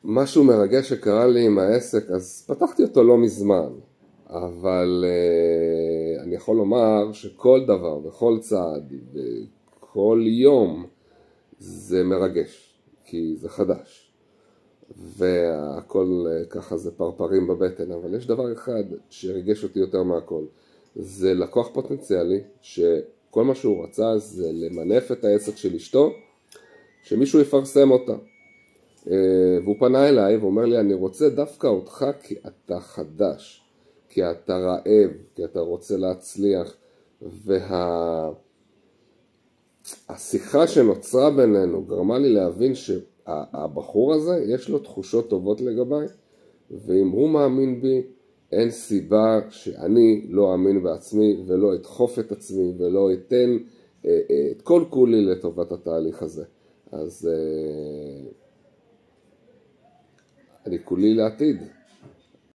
משהו מרגש שקרה לי עם העסק, אז פתחתי אותו לא מזמן, אבל אני יכול לומר שכל דבר וכל צעד וכל יום זה מרגש, כי זה חדש. והכל ככה זה פרפרים בבטן, אבל יש דבר אחד שריגש אותי יותר מהכל. זה לקוח פוטנציאלי, שכל מה שהוא רצה זה למנף את העסק של אשתו, שמישהו יפרסם אותה. והוא פנה אליי ואומר לי, אני רוצה דווקא אותך כי אתה חדש, כי אתה רעב, כי אתה רוצה להצליח. והשיחה שנוצרה בינינו גרמה לי להבין שהבחור הזה יש לו תחושות טובות לגביי, ואם הוא מאמין בי, אין סיבה שאני לא אאמין בעצמי ולא אדחוף את עצמי ולא אתן את כל כולי לטובת התהליך הזה. אז אני כולי לעתיד.